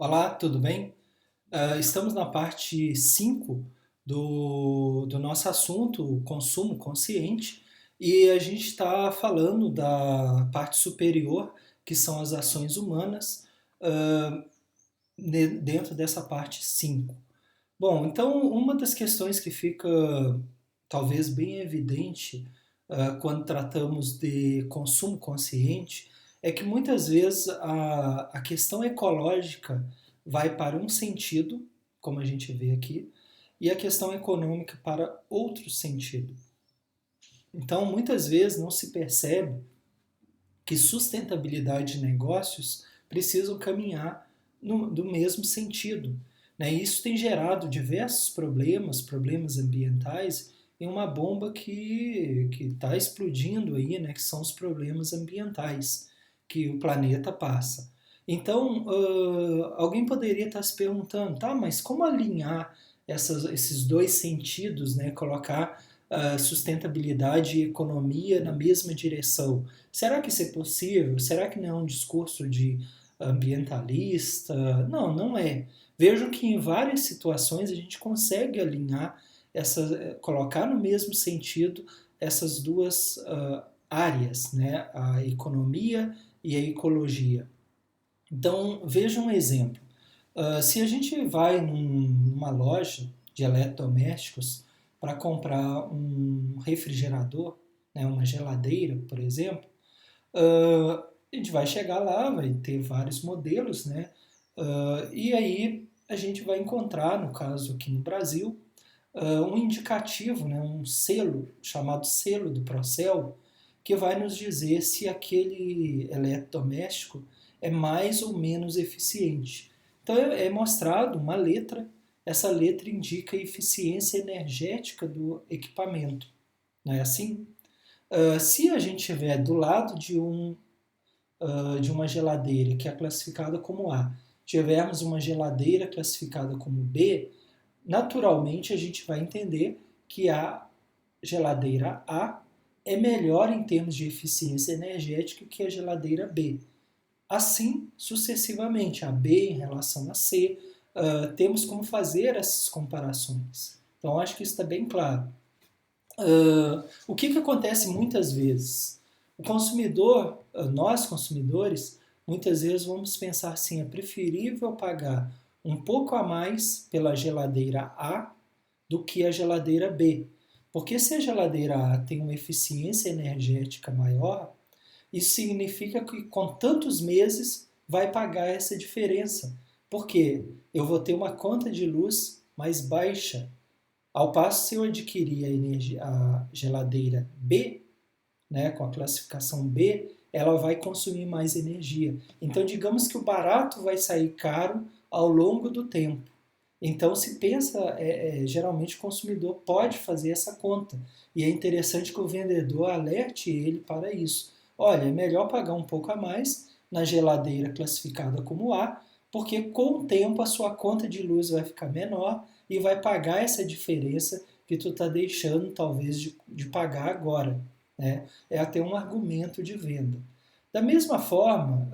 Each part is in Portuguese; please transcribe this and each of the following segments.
Olá, tudo bem? Estamos na parte 5 do nosso assunto, o consumo consciente, e a gente está falando da parte superior, que são as ações humanas, ah, dentro dessa parte 5. Bom, então uma das questões que fica talvez bem evidente quando tratamos de consumo consciente é que muitas vezes a questão ecológica vai para um sentido, como a gente vê aqui, e a questão econômica para outro sentido. Então, muitas vezes não se percebe que sustentabilidade de negócios precisam caminhar do mesmo sentido. Né? E isso tem gerado diversos problemas ambientais, em uma bomba que está explodindo aí, né? Que são os problemas ambientais que o planeta passa. Então, alguém poderia estar se perguntando, tá, mas como alinhar esses dois sentidos, né? Colocar sustentabilidade e economia na mesma direção. Será que isso é possível? Será que não é um discurso de ambientalista? Não, não é. Vejo que em várias situações a gente consegue alinhar, colocar no mesmo sentido essas duas áreas, né? A economia e a ecologia. Então, veja um exemplo. Se a gente vai numa loja de eletrodomésticos para comprar um refrigerador, né, uma geladeira, por exemplo, a gente vai chegar lá, vai ter vários modelos, né? E aí a gente vai encontrar, no caso aqui no Brasil, um indicativo, né, um selo chamado selo do Procel, que vai nos dizer se aquele eletrodoméstico é mais ou menos eficiente. Então é mostrado uma letra, essa letra indica a eficiência energética do equipamento, não é assim? Se a gente estiver do lado de uma geladeira que é classificada como A, tivermos uma geladeira classificada como B, naturalmente a gente vai entender que a geladeira A é melhor em termos de eficiência energética que a geladeira B. Assim sucessivamente, a B em relação a C, temos como fazer essas comparações. Então acho que isso está bem claro. O que acontece muitas vezes? O consumidor, nós consumidores, muitas vezes vamos pensar assim, é preferível pagar um pouco a mais pela geladeira A do que a geladeira B. Porque se a geladeira A tem uma eficiência energética maior, isso significa que com tantos meses vai pagar essa diferença. Porque eu vou ter uma conta de luz mais baixa. Ao passo, se eu adquirir a geladeira B, né, com a classificação B, ela vai consumir mais energia. Então, digamos que o barato vai sair caro ao longo do tempo. Então, se pensa, geralmente o consumidor pode fazer essa conta. E é interessante que o vendedor alerte ele para isso. Olha, é melhor pagar um pouco a mais na geladeira classificada como A, porque com o tempo a sua conta de luz vai ficar menor e vai pagar essa diferença que tu está deixando talvez de pagar agora. Né? É até um argumento de venda. Da mesma forma,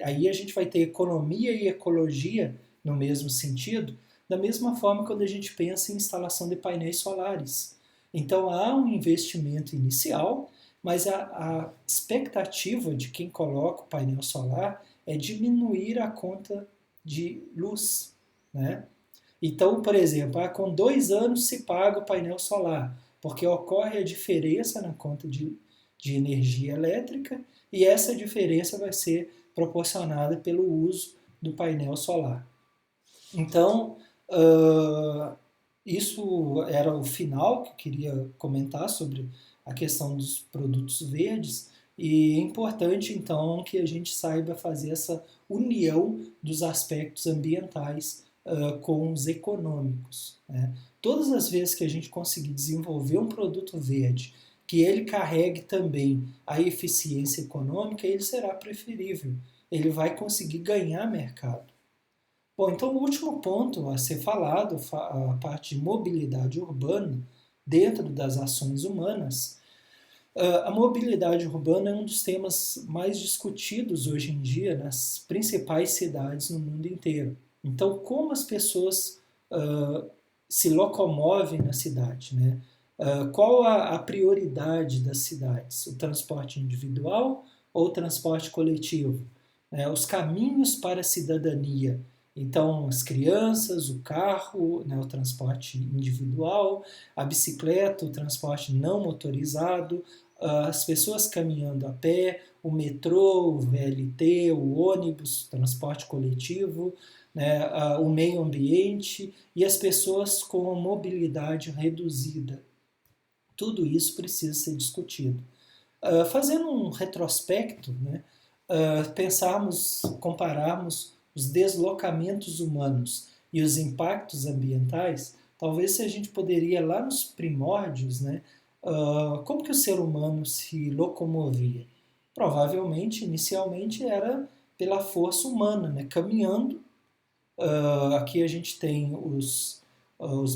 aí a gente vai ter economia e ecologia no mesmo sentido, da mesma forma quando a gente pensa em instalação de painéis solares. Então há um investimento inicial, mas a expectativa de quem coloca o painel solar é diminuir a conta de luz. Né? Então, por exemplo, com 2 anos se paga o painel solar, porque ocorre a diferença na conta de energia elétrica e essa diferença vai ser proporcionada pelo uso do painel solar. Então, isso era o final que eu queria comentar sobre a questão dos produtos verdes. E é importante, então, que a gente saiba fazer essa união dos aspectos ambientais com os econômicos. Né? Todas as vezes que a gente conseguir desenvolver um produto verde que ele carregue também a eficiência econômica, ele será preferível. Ele vai conseguir ganhar mercado. Bom, então o último ponto a ser falado, a parte de mobilidade urbana dentro das ações humanas, A mobilidade urbana é um dos temas mais discutidos hoje em dia nas principais cidades no mundo inteiro. Então, como as pessoas se locomovem na cidade, né? Qual a prioridade das cidades? O transporte individual ou o transporte coletivo? Os caminhos para a cidadania. Então, as crianças, o carro, né, o transporte individual, a bicicleta, o transporte não motorizado, as pessoas caminhando a pé, o metrô, o VLT, o ônibus, transporte coletivo, né, o meio ambiente e as pessoas com a mobilidade reduzida. Tudo isso precisa ser discutido. Fazendo um retrospecto, né, compararmos os deslocamentos humanos e os impactos ambientais, talvez se a gente poderia lá nos primórdios, né, como que o ser humano se locomovia? Provavelmente, inicialmente, era pela força humana, né, caminhando. Aqui a gente tem os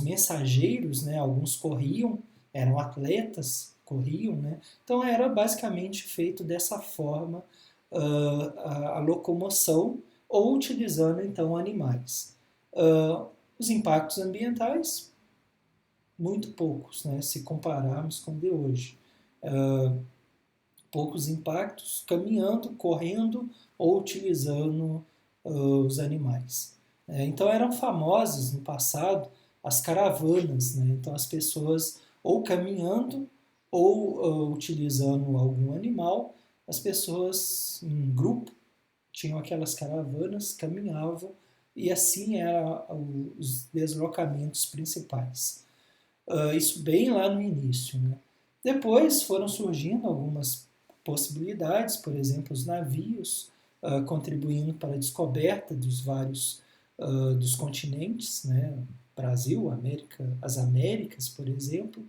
mensageiros, né, alguns corriam, eram atletas, corriam, né, então era basicamente feito dessa forma a locomoção ou utilizando então animais. Os impactos ambientais, muito poucos, né, se compararmos com o de hoje. Poucos impactos caminhando, correndo ou utilizando os animais. Então eram famosas no passado as caravanas, né? Então as pessoas ou caminhando ou utilizando algum animal, as pessoas em grupo tinham aquelas caravanas, caminhavam e assim eram os deslocamentos principais. Isso bem lá no início, né? Depois foram surgindo algumas possibilidades, por exemplo, os navios, contribuindo para a descoberta dos vários dos continentes, né? Brasil, América, as Américas, por exemplo.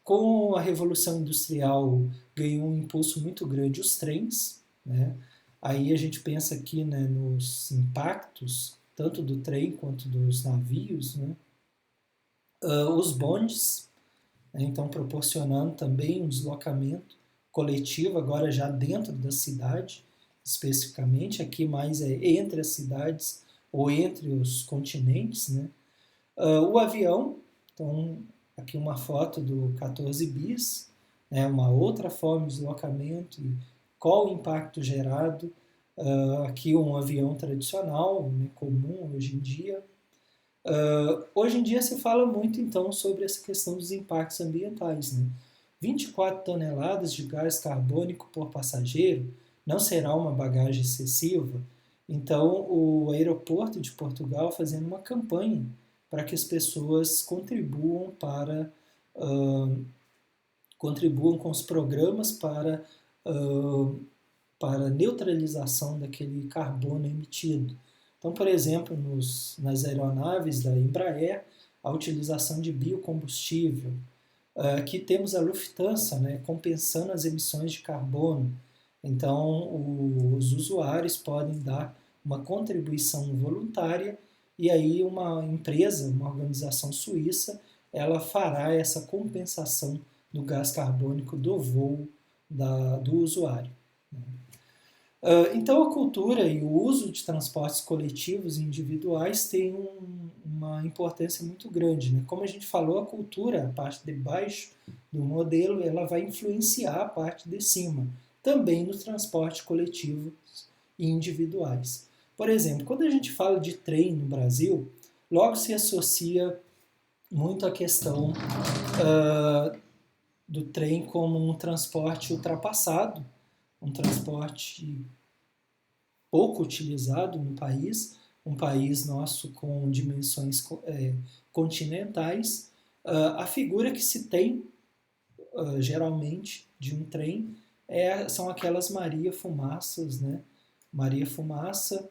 Com a Revolução Industrial ganhou um impulso muito grande os trens, né? Aí a gente pensa aqui, né, nos impactos tanto do trem quanto dos navios, né? Os bondes, né, então proporcionando também um deslocamento coletivo, agora já dentro da cidade, especificamente, aqui mais é entre as cidades ou entre os continentes, né? O avião, então aqui uma foto do 14 bis, né, uma outra forma de deslocamento e qual o impacto gerado. Aqui um avião tradicional, né, comum hoje em dia. Hoje em dia se fala muito então sobre essa questão dos impactos ambientais. Né? 24 toneladas de gás carbônico por passageiro não será uma bagagem excessiva. Então, o aeroporto de Portugal fazendo uma campanha para que as pessoas contribuam com os programas para neutralização daquele carbono emitido. Então, por exemplo, nas aeronaves da Embraer, a utilização de biocombustível. Aqui temos a Lufthansa, né, compensando as emissões de carbono. Então, os usuários podem dar uma contribuição voluntária e aí uma empresa, uma organização suíça, ela fará essa compensação do gás carbônico do voo do usuário. Então, a cultura e o uso de transportes coletivos e individuais tem uma importância muito grande. Né? Como a gente falou, a cultura, a parte de baixo do modelo, ela vai influenciar a parte de cima, também no transporte coletivo e individuais. Por exemplo, quando a gente fala de trem no Brasil, logo se associa muito a questão do trem como um transporte ultrapassado, um transporte pouco utilizado no país, um país nosso com dimensões continentais. A figura que se tem, geralmente, de um trem são aquelas Maria Fumaças, né? Maria Fumaça,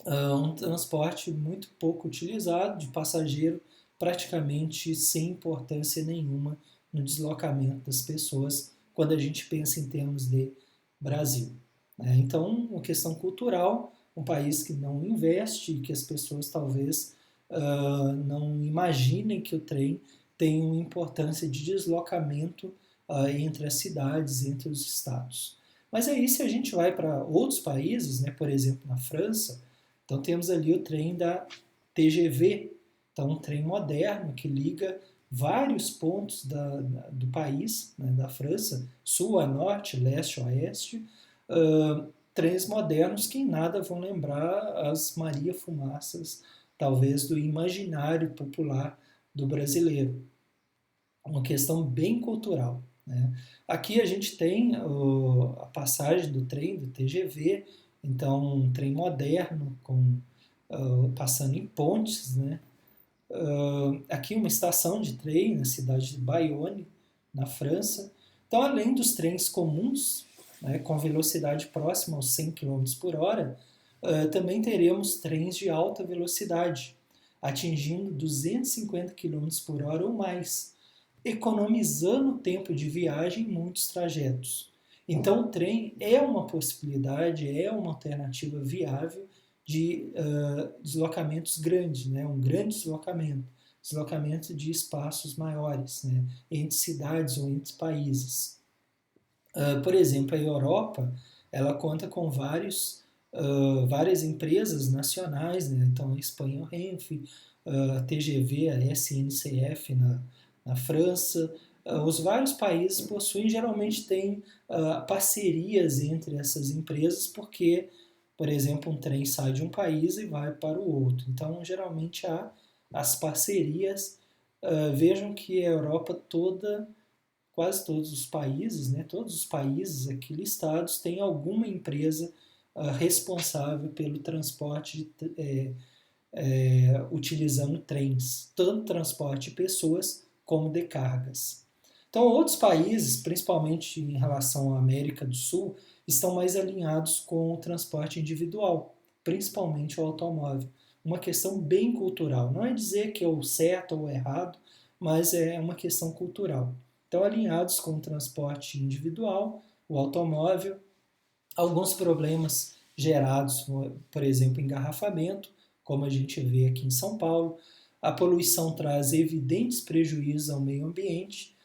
um transporte muito pouco utilizado, de passageiro praticamente sem importância nenhuma no deslocamento das pessoas quando a gente pensa em termos de Brasil. Então, uma questão cultural, um país que não investe e que as pessoas talvez não imaginem que o trem tem uma importância de deslocamento entre as cidades, entre os estados. Mas aí se a gente vai para outros países, né, por exemplo na França, então temos ali o trem da TGV, então um trem moderno que liga vários pontos do país, né, da França, sul a norte, leste a oeste, trens modernos que em nada vão lembrar as Maria Fumaças, talvez do imaginário popular do brasileiro. Uma questão bem cultural. Né? Aqui a gente tem a passagem do trem, do TGV, então um trem moderno, passando em pontes. Né? Aqui uma estação de trem na cidade de Bayonne, na França. Então, além dos trens comuns, né, com velocidade próxima aos 100 km por hora, também teremos trens de alta velocidade, atingindo 250 km por hora ou mais, economizando o tempo de viagem em muitos trajetos. Então, o trem é uma possibilidade, é uma alternativa viável de deslocamentos grandes, né? Um grande deslocamento de espaços maiores, né? Entre cidades ou entre países. Por exemplo, a Europa, ela conta com várias empresas nacionais, né? Então a Espanha, o Renfe, a TGV, a SNCF na França. Os vários países possuem, geralmente têm parcerias entre essas empresas, porque, por exemplo, um trem sai de um país e vai para o outro. Então, geralmente há as parcerias. Vejam que a Europa toda, quase todos os países, né, todos os países aqui listados têm alguma empresa responsável pelo transporte utilizando trens, tanto transporte de pessoas como de cargas. Então, outros países, principalmente em relação à América do Sul, estão mais alinhados com o transporte individual, principalmente o automóvel. Uma questão bem cultural. Não é dizer que é o certo ou o errado, mas é uma questão cultural. Então, alinhados com o transporte individual, o automóvel, alguns problemas gerados, por exemplo, engarrafamento, como a gente vê aqui em São Paulo. A poluição traz evidentes prejuízos ao meio ambiente,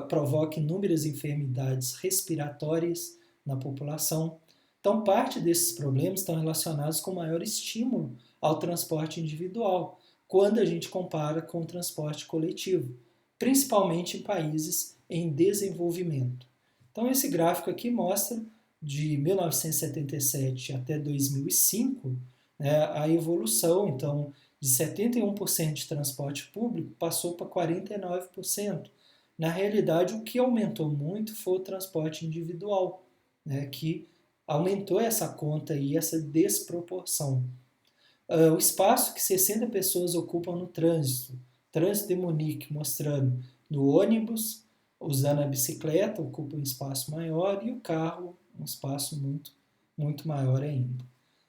provoca inúmeras enfermidades respiratórias na população. Então, parte desses problemas estão relacionados com maior estímulo ao transporte individual, quando a gente compara com o transporte coletivo, principalmente em países em desenvolvimento. Então, esse gráfico aqui mostra de 1977 até 2005, né, a evolução, então, de 71% de transporte público passou para 49%. Na realidade, o que aumentou muito foi o transporte individual, né, que aumentou essa conta e essa desproporção. O espaço que 60 pessoas ocupam no trânsito de Munique mostrando no ônibus, usando a bicicleta, ocupa um espaço maior, e o carro, um espaço muito, muito maior ainda.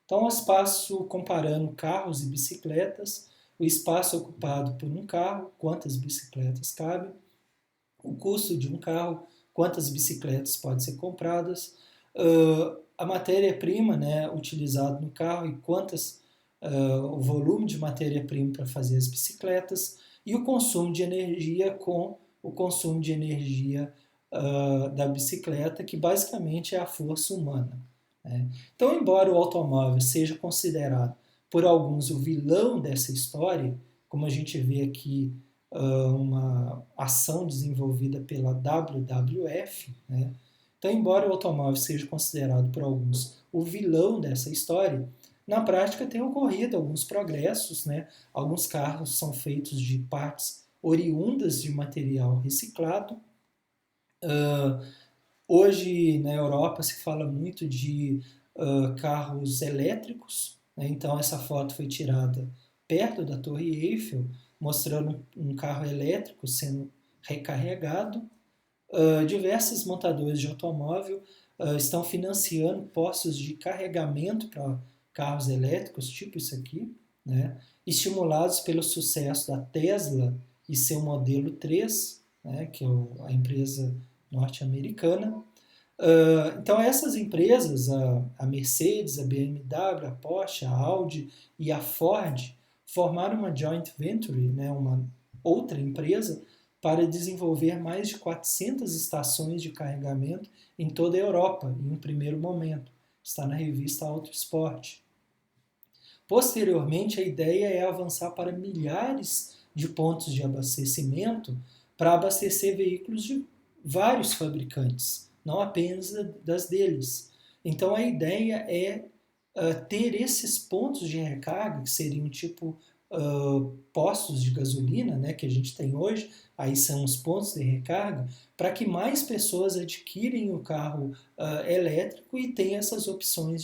Então, o espaço, comparando carros e bicicletas, o espaço ocupado por um carro, quantas bicicletas cabem, o custo de um carro, quantas bicicletas podem ser compradas, a matéria-prima, né, utilizada no carro e o volume de matéria-prima para fazer as bicicletas, e o consumo de energia com o consumo de energia da bicicleta, que basicamente é a força humana. Né? Então, embora o automóvel seja considerado por alguns o vilão dessa história, como a gente vê aqui uma ação desenvolvida pela WWF, né? Então, embora o automóvel seja considerado por alguns o vilão dessa história, na prática tem ocorrido alguns progressos, né? Alguns carros são feitos de partes oriundas de material reciclado. Hoje na Europa se fala muito de carros elétricos, né? Então essa foto foi tirada perto da Torre Eiffel, mostrando um carro elétrico sendo recarregado. Diversas montadoras de automóvel estão financiando postos de carregamento para carros elétricos, tipo isso aqui, né? Estimulados pelo sucesso da Tesla e seu modelo 3, né? Que é a empresa norte-americana. Então essas empresas, a Mercedes, a BMW, a Porsche, a Audi e a Ford, formaram uma joint venture, né? Uma outra empresa, para desenvolver mais de 400 estações de carregamento em toda a Europa, em um primeiro momento. Está na revista Auto Esporte. Posteriormente, a ideia é avançar para milhares de pontos de abastecimento para abastecer veículos de vários fabricantes, não apenas das deles. Então, a ideia é ter esses pontos de recarga, que seriam tipo postos de gasolina, né, que a gente tem hoje, aí são os pontos de recarga, para que mais pessoas adquirem o carro elétrico e tenham essas opções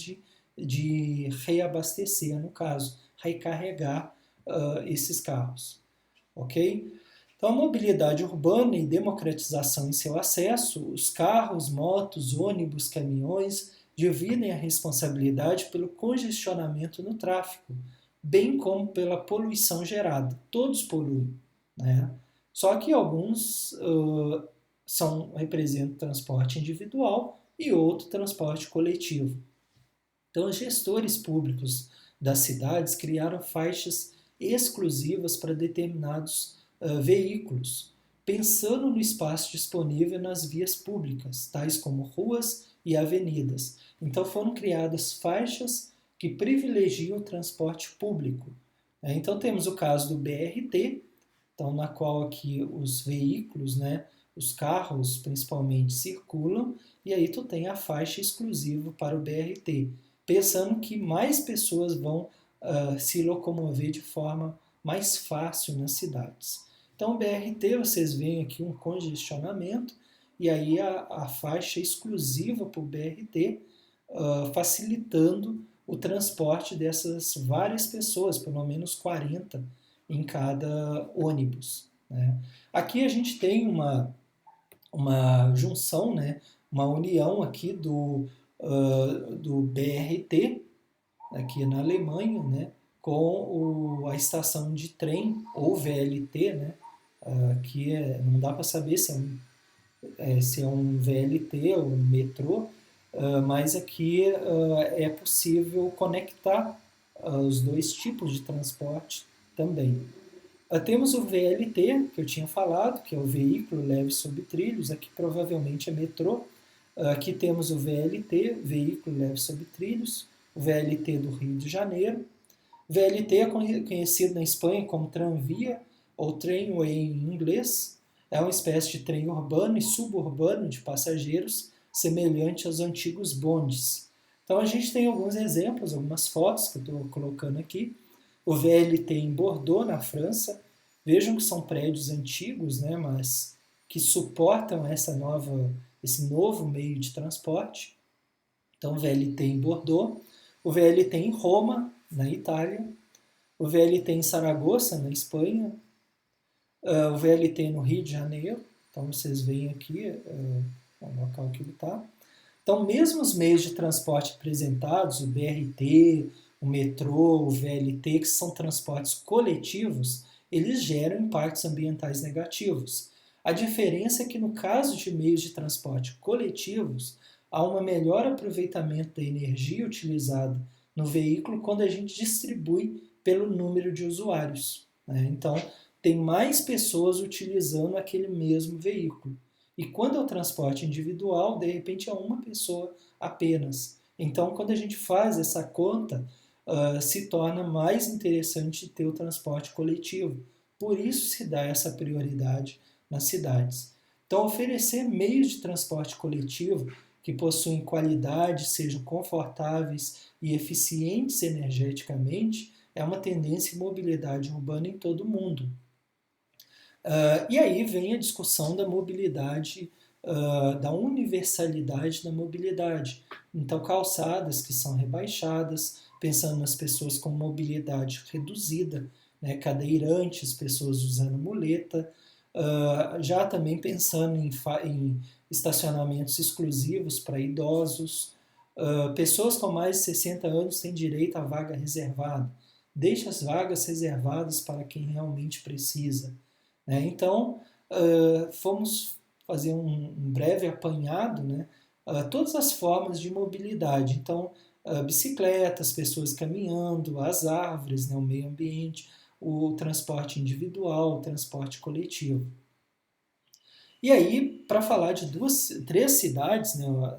de reabastecer, no caso, recarregar esses carros. Ok? Então, a mobilidade urbana e democratização em seu acesso, os carros, motos, ônibus, caminhões dividem a responsabilidade pelo congestionamento no tráfego, bem como pela poluição gerada. Todos poluem, né? Só que alguns representam transporte individual e outro transporte coletivo. Então, os gestores públicos das cidades criaram faixas exclusivas para determinados veículos, pensando no espaço disponível nas vias públicas, tais como ruas e avenidas. Então, foram criadas faixas que privilegiam o transporte público. Então, temos o caso do BRT, então, na qual aqui os veículos, né, os carros principalmente, circulam, e aí tu tem a faixa exclusiva para o BRT, pensando que mais pessoas vão se locomover de forma mais fácil nas cidades. Então, o BRT, vocês veem aqui um congestionamento, e aí a faixa exclusiva para o BRT, facilitando o transporte dessas várias pessoas, pelo menos 40 em cada ônibus, né? Aqui a gente tem uma junção, né? Uma união aqui do BRT, aqui na Alemanha, né? Com a estação de trem, ou VLT, né? Que não dá para saber se é um VLT ou um metrô, mas aqui é possível conectar os dois tipos de transporte também. Temos o VLT, que eu tinha falado, que é o veículo leve sob trilhos, aqui provavelmente é metrô. Aqui temos o VLT, veículo leve sob trilhos, o VLT do Rio de Janeiro. O VLT é conhecido na Espanha como tranvia, ou trainway em inglês. É uma espécie de trem urbano e suburbano de passageiros, semelhante aos antigos bondes. Então a gente tem alguns exemplos, algumas fotos que eu estou colocando aqui. O VLT em Bordeaux, na França. Vejam que são prédios antigos, né, mas que suportam esse novo meio de transporte. Então, o VLT em Bordeaux, o VLT em Roma, na Itália, o VLT em Saragoça, na Espanha, o VLT no Rio de Janeiro. Então, vocês veem aqui o local que ele está. Então, mesmo os meios de transporte apresentados, o BRT, o metrô, o VLT, que são transportes coletivos, eles geram impactos ambientais negativos. A diferença é que, no caso de meios de transporte coletivos, há um melhor aproveitamento da energia utilizada no veículo quando a gente distribui pelo número de usuários, né? Então, tem mais pessoas utilizando aquele mesmo veículo. E quando é o transporte individual, de repente é uma pessoa apenas. Então, quando a gente faz essa conta, se torna mais interessante ter o transporte coletivo. Por isso se dá essa prioridade nas cidades. Então, oferecer meios de transporte coletivo que possuem qualidade, sejam confortáveis e eficientes energeticamente, é uma tendência em mobilidade urbana em todo o mundo. E aí vem a discussão da mobilidade, da universalidade da mobilidade. Então, calçadas que são rebaixadas, pensando nas pessoas com mobilidade reduzida, né, cadeirantes, pessoas usando muleta, já também pensando em estacionamentos exclusivos para idosos, pessoas com mais de 60 anos têm direito à vaga reservada, deixa as vagas reservadas para quem realmente precisa, né? Então, fomos fazer um breve apanhado, né? Todas as formas de mobilidade. Então, bicicletas, pessoas caminhando, as árvores, né? O meio ambiente, o transporte individual, o transporte coletivo. E aí, para falar de três cidades, né, na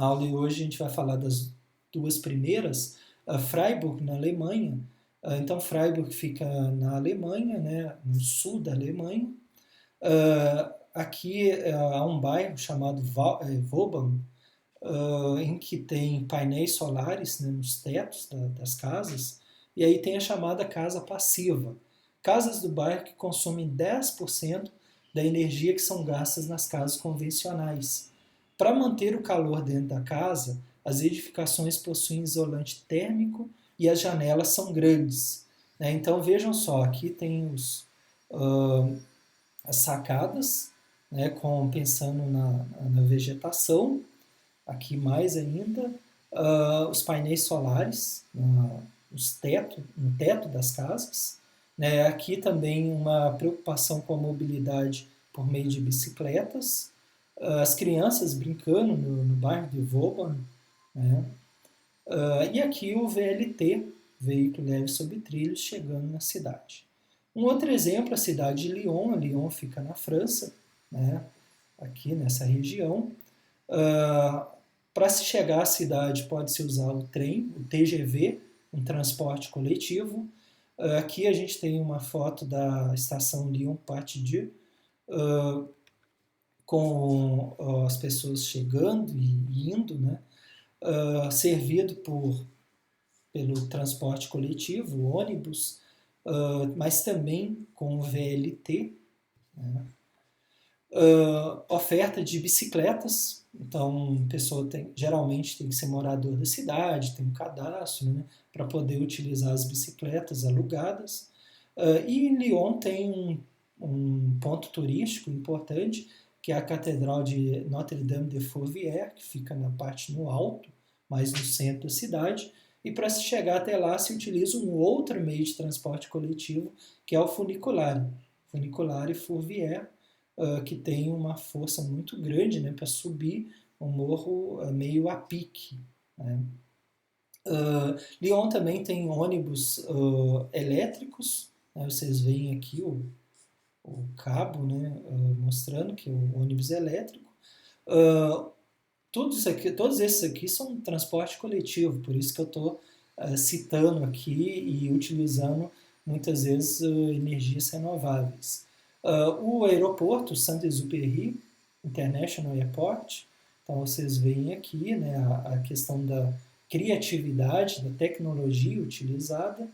aula de hoje a gente vai falar das duas primeiras, Freiburg, na Alemanha. Então, Freiburg fica na Alemanha, né, no sul da Alemanha. Aqui há um bairro chamado Vauban, em que tem painéis solares, né, nos tetos das casas, e aí tem a chamada casa passiva. Casas do bairro que consomem 10% da energia que são gastas nas casas convencionais. Para manter o calor dentro da casa, as edificações possuem isolante térmico e as janelas são grandes, né? Então vejam só, aqui tem as sacadas, né, pensando na vegetação, aqui mais ainda, os painéis solares no teto das casas, né? Aqui também uma preocupação com a mobilidade por meio de bicicletas, as crianças brincando no bairro de Vauban, né? E aqui o VLT, veículo leve sobre trilhos, chegando na cidade. Um outro exemplo, a cidade de Lyon. Lyon fica na França, né? Aqui nessa região. Para se chegar à cidade pode-se usar o trem, o TGV, um transporte coletivo. Aqui a gente tem uma foto da estação Lyon-Part-Dieu, com as pessoas chegando e indo, né? Servido pelo transporte coletivo, o ônibus, mas também com o VLT, né? Oferta de bicicletas. Então, a pessoa geralmente tem que ser morador da cidade, tem um cadastro, né, para poder utilizar as bicicletas alugadas. E Lyon tem um ponto turístico importante, que é a Catedral de Notre-Dame de Fourvière, que fica na parte no alto, mais no centro da cidade. E para se chegar até lá, se utiliza um outro meio de transporte coletivo, que é o funiculare. Funiculare Fourvière, que tem uma força muito grande, né, para subir um morro meio a pique, né? Lyon também tem ônibus elétricos, né? Vocês veem aqui o cabo, né, mostrando que é um ônibus elétrico. Todos esses aqui são transporte coletivo, por isso que eu estou citando aqui e utilizando muitas vezes energias renováveis. O aeroporto Saint-Exupéry International Airport, então vocês veem aqui, né, a questão da criatividade, da tecnologia utilizada,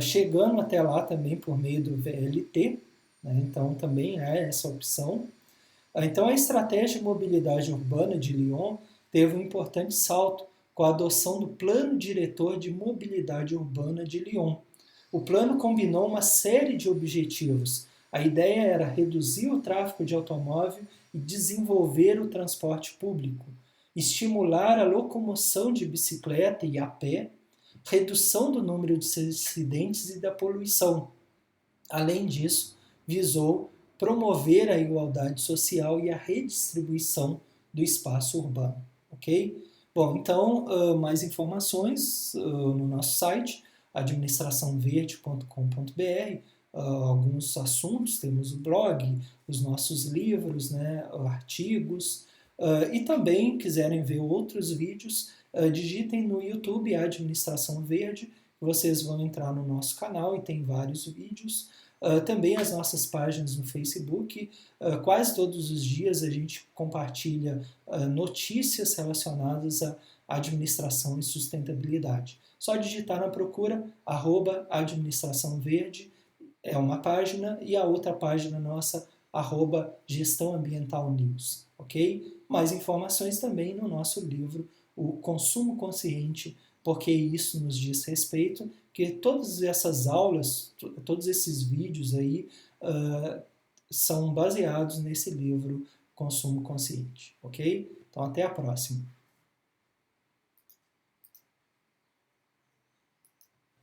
chegando até lá também por meio do VLT, né, então também há essa opção. Então a estratégia de mobilidade urbana de Lyon teve um importante salto com a adoção do Plano Diretor de Mobilidade Urbana de Lyon. O plano combinou uma série de objetivos. A ideia era reduzir o tráfego de automóvel e desenvolver o transporte público, estimular a locomoção de bicicleta e a pé, redução do número de acidentes e da poluição. Além disso, visou promover a igualdade social e a redistribuição do espaço urbano. Ok? Bom, então, mais informações no nosso site, administraçãoverde.com.br, alguns assuntos, temos o blog, os nossos livros, né, artigos, e também, quiserem ver outros vídeos, digitem no YouTube Administração Verde, vocês vão entrar no nosso canal e tem vários vídeos. Também as nossas páginas no Facebook, quase todos os dias a gente compartilha notícias relacionadas à administração e sustentabilidade. Só digitar na procura @administração verde é uma página e a outra página nossa @gestão ambiental news, ok? Mais informações também no nosso livro O Consumo Consciente, porque isso nos diz respeito, que todas essas aulas, todos esses vídeos aí são baseados nesse livro Consumo Consciente, ok? Então até a próxima.